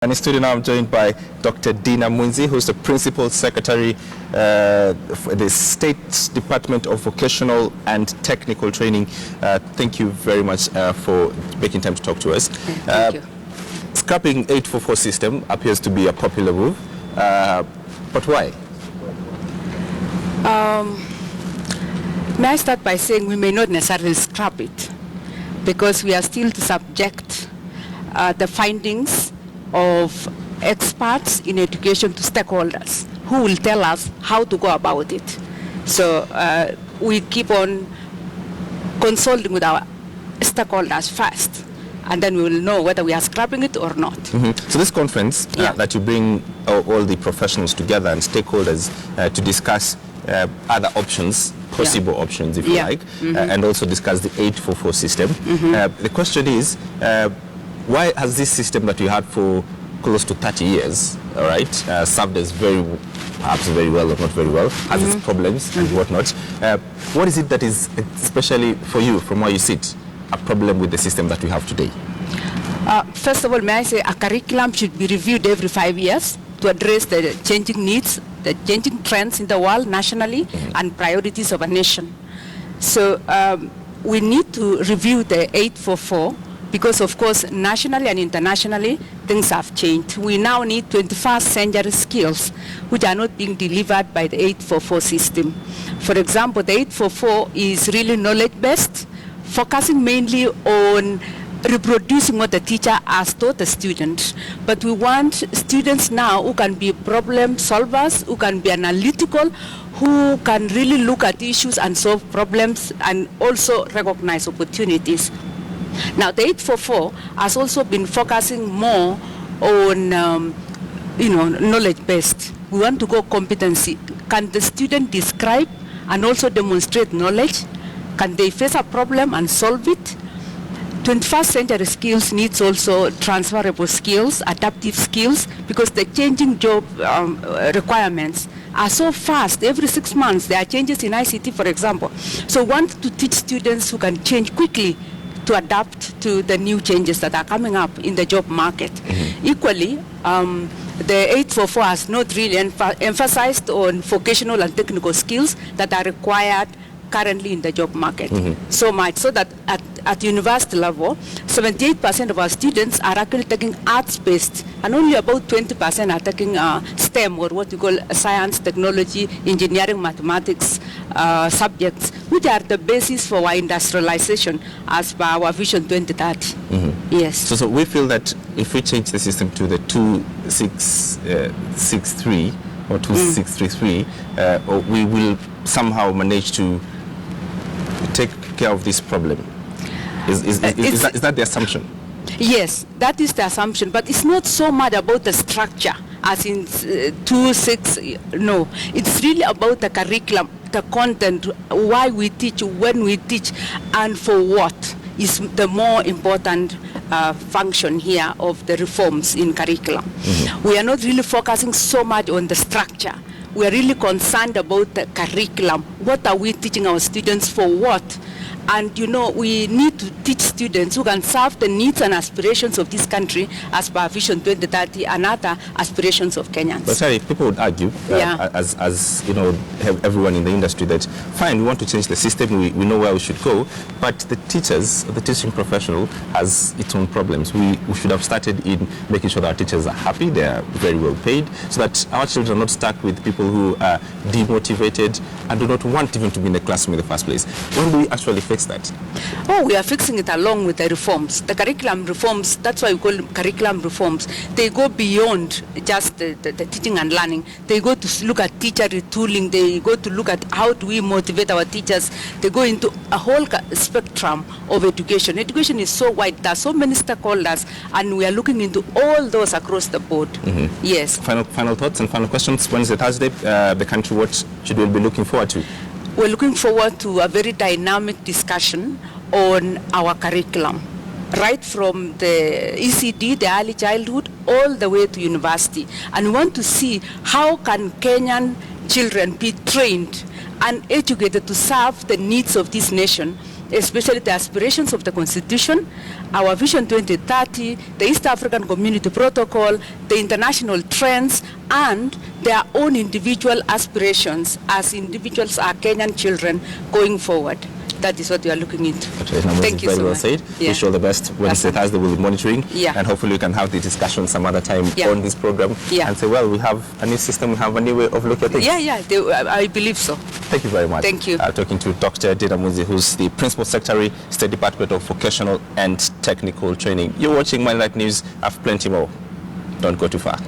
And in studio now I'm joined by Dr. Dina Mwinzi, who's the Principal Secretary for the State Department of Vocational and Technical Training. Thank you very much for making time to talk to us. Thank you. Scrapping 844 system appears to be a popular move, but why? May I start by saying we may not necessarily scrap it because we are still to subject the findings of experts in education to stakeholders who will tell us how to go about it. So we keep on consulting with our stakeholders first, and then we will know whether we are scrapping it or not. So this conference that you bring all the professionals together and stakeholders to discuss other options, possible options if you like, and also discuss the 844 system. The question is, why has this system that you had for close to 30 years, all right, served us perhaps very well or not very well, has its problems and whatnot. What is it that is, especially for you, from where you sit, a problem with the system that we have today? First of all, may I say a curriculum should be reviewed every 5 years to address the changing needs, the changing trends in the world nationally, and priorities of a nation. So we need to review the 844 because, of course, nationally and internationally, things have changed. We now need 21st century skills, which are not being delivered by the 844 system. For example, the 844 is really knowledge-based, focusing mainly on reproducing what the teacher has taught the student. But we want students now who can be problem solvers, who can be analytical, who can really look at issues and solve problems and also recognize opportunities. Now, the 844 has also been focusing more on, knowledge-based. We want to go competency. Can the student describe and also demonstrate knowledge? Can they face a problem and solve it? 21st century skills needs also transferable skills, adaptive skills, because the changing job requirements are so fast. Every 6 months there are changes in ICT, for example. So we want to teach students who can change quickly to adapt to the new changes that are coming up in the job market. Equally, the 844 has not really emphasized on vocational and technical skills that are required currently in the job market. So much so that at university level, 78% of our students are actually taking arts-based, and only about 20% are taking STEM, or what we call science, technology, engineering, mathematics subjects, which are the basis for our industrialization as per our Vision 2030. Yes. So we feel that if we change the system to the 2663 or 2633, we will somehow manage to take care of this problem. Is that the assumption? Yes, that is the assumption, but it's not so much about the structure as in 26, no. It's really about the curriculum, the content, why we teach, when we teach, and for what is the more important function here of the reforms in curriculum. We are not really focusing so much on the structure. We are really concerned about the curriculum. What are we teaching our students for what? And we need to teach students who can serve the needs and aspirations of this country as per Vision 2030 and other aspirations of Kenyans. But sorry, people would argue, as everyone in the industry, that fine, we want to change the system, we know where we should go, but the teachers, the teaching professional has its own problems. We should have started in making sure that our teachers are happy, they are very well paid, so that our children are not stuck with people who are demotivated and do not want even to be in the classroom in the first place. When do we actually fix that? Oh, we are fixing it along with the reforms. The curriculum reforms, that's why we call them curriculum reforms. They go beyond just the teaching and learning. They go to look at teacher retooling. They go to look at how do we motivate our teachers. They go into a whole spectrum of education. Education is so wide. There are so many stakeholders, and we are looking into all those across the board. Yes. Final thoughts and final questions. Wednesday, Thursday, the country, what should we be looking forward to? We're looking forward to a very dynamic discussion on our curriculum, right from the ECD, the early childhood, all the way to university. And we want to see how can Kenyan children be trained and educated to serve the needs of this nation especially the aspirations of the Constitution, our Vision 2030, the East African Community Protocol, the international trends, and their own individual aspirations as individuals are Kenyan children going forward. That is what we are looking into. Thank you very so well much. said. Yeah. Wish you all the best. Wednesday, Thursday, we'll be monitoring. Yeah. And hopefully we can have the discussion some other time on this program. Yeah. And say, well, we have a new system, we have a new way of looking at things. I believe so. Thank you very much. Thank you. Talking to Dr. Dina Mwinzi, who's the Principal Secretary, State Department of Vocational and Technical Training. You're watching My Light News. I have plenty more. Don't go too far.